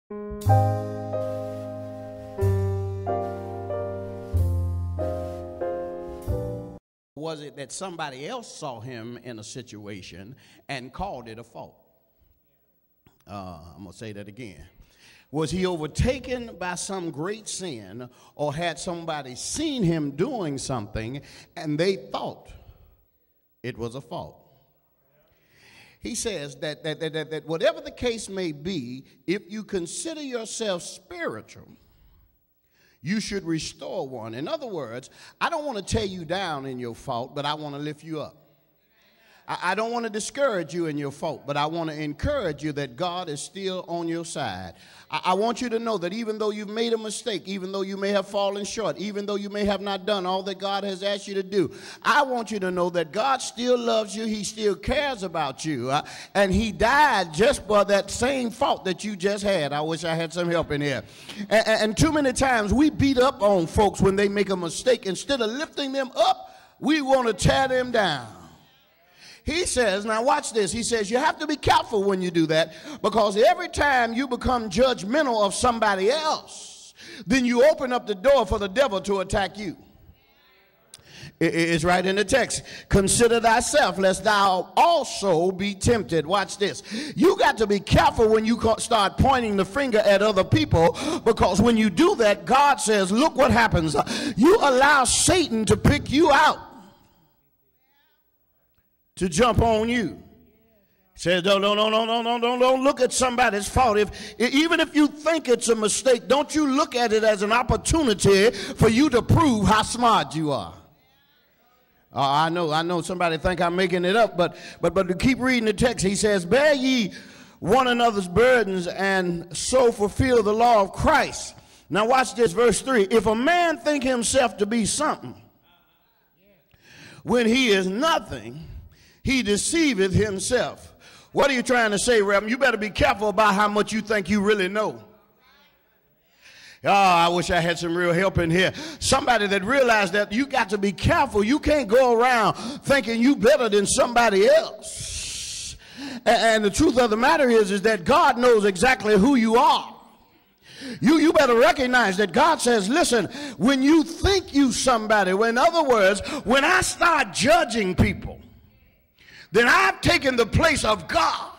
Was it that somebody else saw him in a situation and called it a fault? I'm going to say that again. Was he overtaken by some great sin, or had somebody seen him doing something and they thought it was a fault? He says that whatever the case may be, if you consider yourself spiritual, you should restore one. In other words, I don't want to tear you down in your fault, but I want to lift you up. I don't want to discourage you in your fault, but I want to encourage you that God is still on your side. I want you to know that even though you've made a mistake, even though you may have fallen short, even though you may have not done all that God has asked you to do, I want you to know that God still loves you. He still cares about you. And he died just for that same fault that you just had. I wish I had some help in here. And too many times we beat up on folks when they make a mistake. Instead of lifting them up, we want to tear them down. He says, now watch this, he says you have to be careful when you do that, because every time you become judgmental of somebody else, then you open up the door for the devil to attack you. It's right in the text. Consider thyself, lest thou also be tempted. Watch this. You got to be careful when you start pointing the finger at other people, because when you do that, God says, look what happens. You allow Satan to pick you out, to jump on you. He says, don't look at somebody's fault. Even if you think it's a mistake, don't you look at it as an opportunity for you to prove how smart you are. I know somebody think I'm making it up, but to keep reading the text, he says, bear ye one another's burdens and so fulfill the law of Christ. Now watch this, verse 3. If a man think himself to be something when he is nothing, he deceiveth himself. What are you trying to say, Reverend? You better be careful about how much you think you really know. Oh, I wish I had some real help in here. Somebody that realized that you got to be careful. You can't go around thinking you better than somebody else. And the truth of the matter is that God knows exactly who you are. You better recognize that God says, listen, when you think you somebody, in other words, when I start judging people, then I've taken the place of God.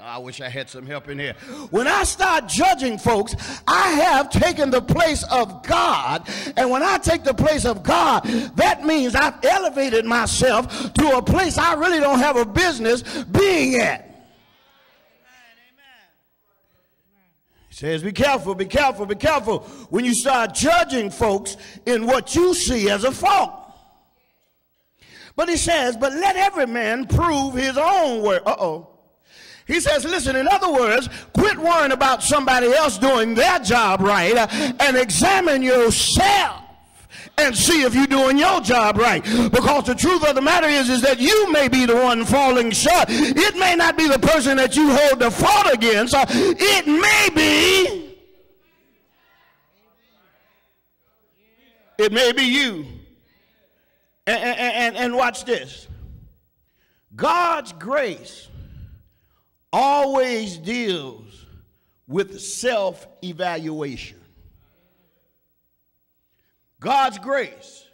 I wish I had some help in here. When I start judging folks, I have taken the place of God. And when I take the place of God, that means I've elevated myself to a place I really don't have a business being at. He says, be careful, be careful, be careful when you start judging folks in what you see as a fault. But he says, but let every man prove his own work. He says, listen, in other words, quit worrying about somebody else doing their job right and examine yourself and see if you're doing your job right. Because the truth of the matter is that you may be the one falling short. It may not be the person that you hold the fault against. It may be you. And watch this. God's grace always deals with self-evaluation. God's grace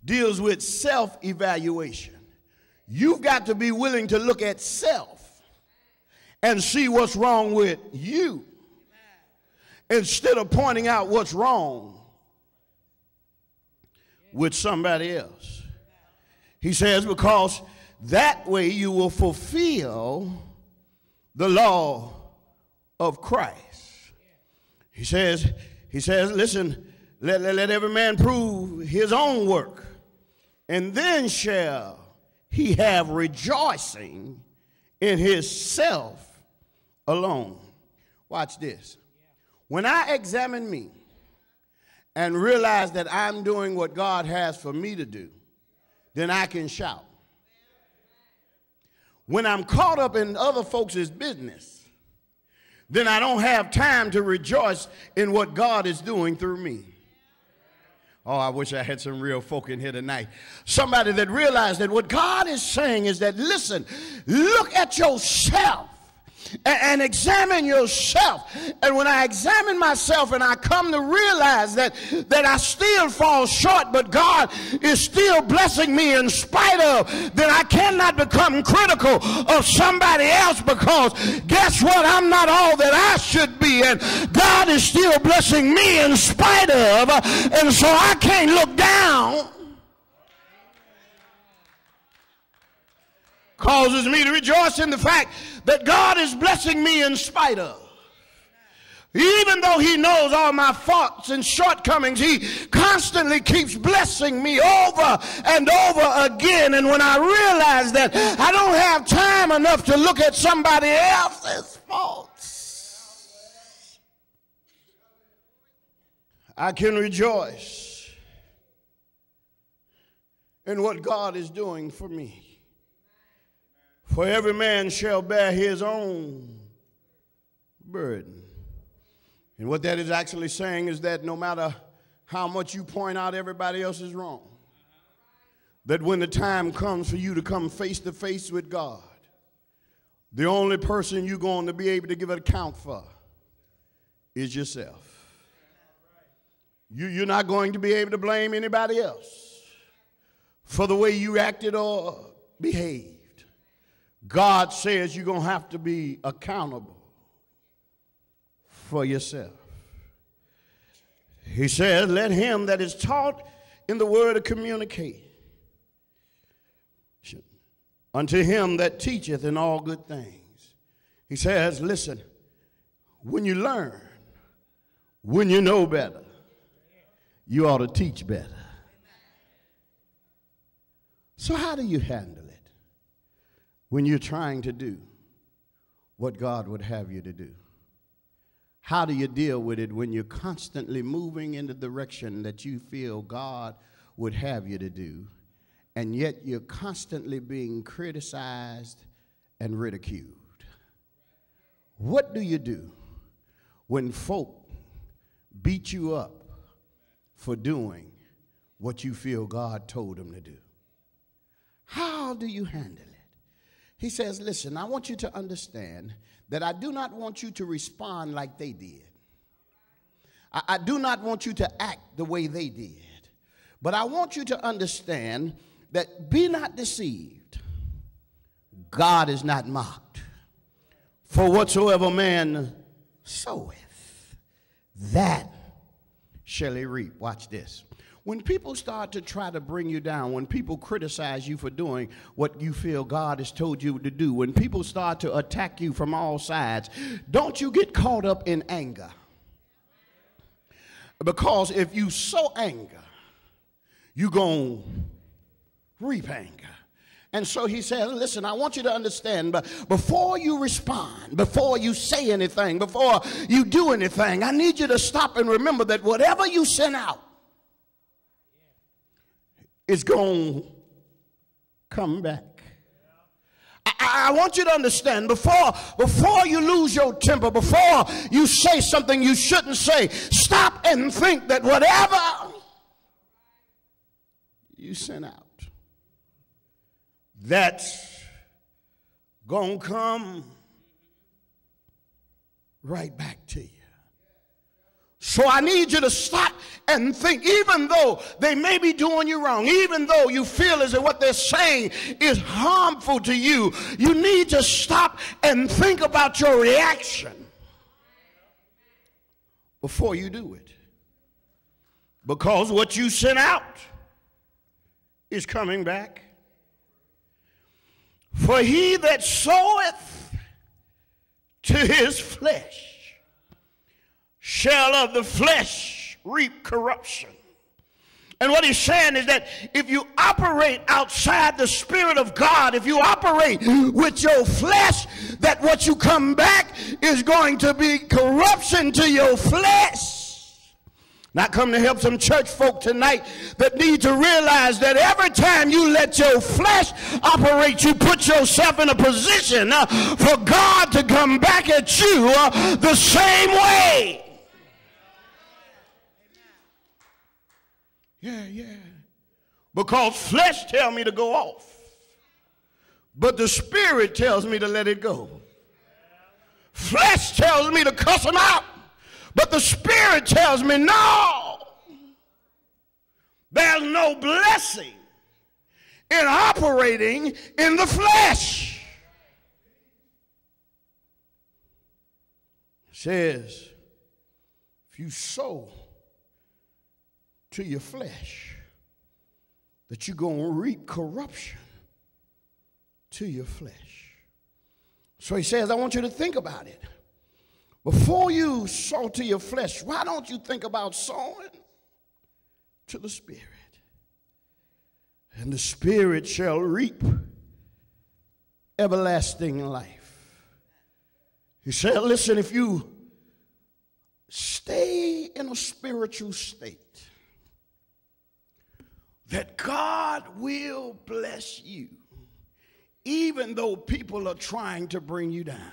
deals with self-evaluation. You've got to be willing to look at self and see what's wrong with you instead of pointing out what's wrong with somebody else. He says, because that way you will fulfill the law of Christ. He says, listen, let every man prove his own work, and then shall he have rejoicing in his self alone. Watch this. When I examine me and realize that I'm doing what God has for me to do, then I can shout. When I'm caught up in other folks' business, then I don't have time to rejoice in what God is doing through me. Oh, I wish I had some real folk in here tonight. Somebody that realized that what God is saying is that, listen, look at yourself and examine yourself. And when I examine myself and I come to realize that I still fall short, but God is still blessing me in spite of, then I cannot become critical of somebody else, because guess what? I'm not all that I should be, and God is still blessing me in spite of, and so I can't look down. Causes me to rejoice in the fact that God is blessing me in spite of. Even though he knows all my faults and shortcomings, he constantly keeps blessing me over and over again. And when I realize that I don't have time enough to look at somebody else's faults, I can rejoice in what God is doing for me. For every man shall bear his own burden. And what that is actually saying is that no matter how much you point out everybody else is wrong, that when the time comes for you to come face to face with God, the only person you're going to be able to give an account for is yourself. You're not going to be able to blame anybody else for the way you acted or behaved. God says you're going to have to be accountable for yourself. He says, let him that is taught in the word to communicate unto him that teacheth in all good things. He says, listen, when you learn, when you know better, you ought to teach better. So how do you handle it when you're trying to do what God would have you to do? How do you deal with it when you're constantly moving in the direction that you feel God would have you to do, and yet you're constantly being criticized and ridiculed? What do you do when folk beat you up for doing what you feel God told them to do? How do you handle it? He says, listen, I want you to understand that I do not want you to respond like they did. I do not want you to act the way they did. But I want you to understand that be not deceived. God is not mocked. For whatsoever man soweth, that shall he reap. Watch this. When people start to try to bring you down, when people criticize you for doing what you feel God has told you to do, when people start to attack you from all sides, don't you get caught up in anger. Because if you sow anger, you're going to reap anger. And so he said, listen, I want you to understand, but before you respond, before you say anything, before you do anything, I need you to stop and remember that whatever you send out, it's going to come back. I want you to understand, before you lose your temper, before you say something you shouldn't say, stop and think that whatever you send out, that's going to come right back to you. So I need you to stop and think, even though they may be doing you wrong, even though you feel as if what they're saying is harmful to you, you need to stop and think about your reaction before you do it. Because what you sent out is coming back. For he that soweth to his flesh shall of the flesh reap corruption. And what he's saying is that if you operate outside the Spirit of God, if you operate with your flesh, that what you come back is going to be corruption to your flesh. Now I come to help some church folk tonight that need to realize that every time you let your flesh operate, you put yourself in a position for God to come back at you the same way. Yeah. Because flesh tells me to go off, but the Spirit tells me to let it go. Flesh tells me to cuss them out, but the Spirit tells me, no, there's no blessing in operating in the flesh. It says, if you sow to your flesh, that you're going to reap corruption to your flesh. So he says, I want you to think about it. Before you sow to your flesh, why don't you think about sowing to the Spirit? And the Spirit shall reap everlasting life. He said, listen, if you stay in a spiritual state, that God will bless you, even though people are trying to bring you down.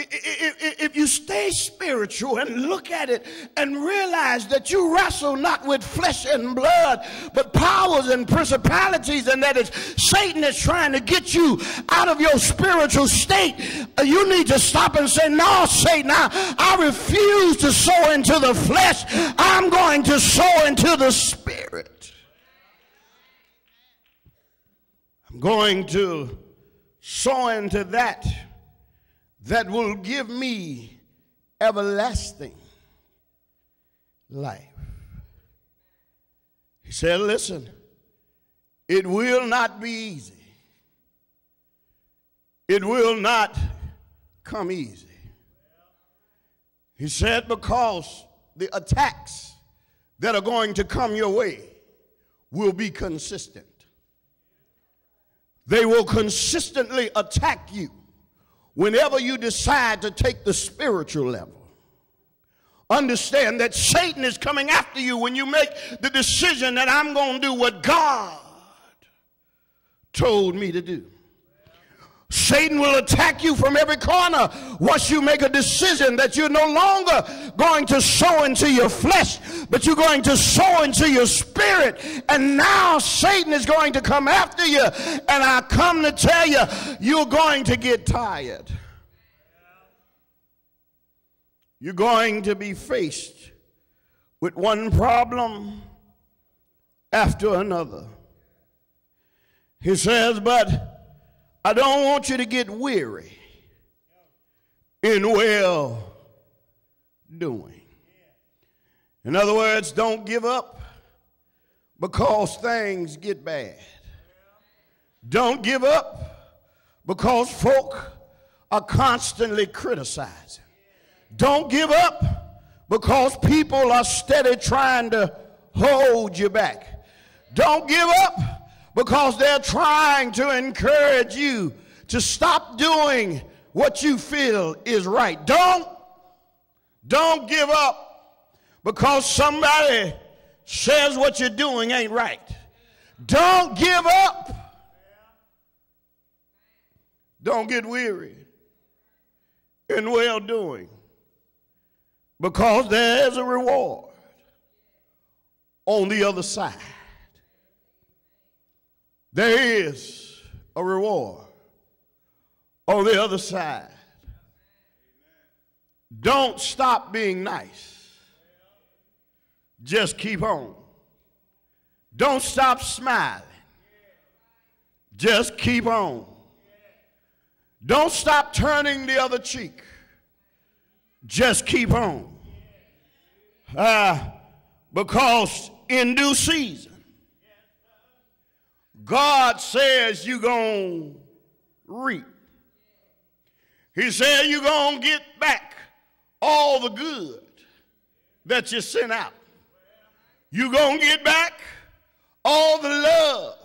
If you stay spiritual and look at it and realize that you wrestle not with flesh and blood, but powers and principalities, and that it's Satan that's trying to get you out of your spiritual state, you need to stop and say, no, Satan, I refuse to sow into the flesh. I'm going to sow into the Spirit. I'm going to sow into that will give me everlasting life. He said, listen, it will not be easy. It will not come easy. He said, because the attacks that are going to come your way will be consistent. They will consistently attack you whenever you decide to take the spiritual level. Understand that Satan is coming after you when you make the decision that I'm going to do what God told me to do. Satan will attack you from every corner once you make a decision that you're no longer going to sow into your flesh, but you're going to sow into your spirit. And now Satan is going to come after you. And I come to tell you, you're going to get tired. You're going to be faced with one problem after another. He says, but I don't want you to get weary in well doing. In other words, don't give up because things get bad. Don't give up because folk are constantly criticizing. Don't give up because people are steady trying to hold you back. Don't give up because they're trying to encourage you to stop doing what you feel is right. Don't give up because somebody says what you're doing ain't right. Don't give up. Don't get weary in well-doing, because there's a reward on the other side. There is a reward on the other side. Don't stop being nice. Just keep on. Don't stop smiling. Just keep on. Don't stop turning the other cheek. Just keep on. Because in due season, God says you're going to reap. He said you're going to get back all the good that you sent out. You're going to get back all the love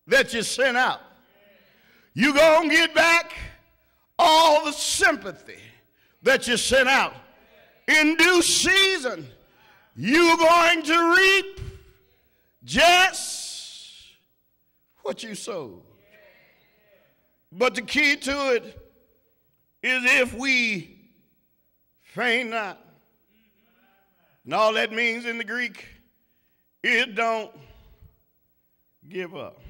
that you sent out. You're going to get back all the sympathy that you sent out. In due season, you're going to reap just what you sowed. But the key to it is if we faint not. And all that means in the Greek is don't give up.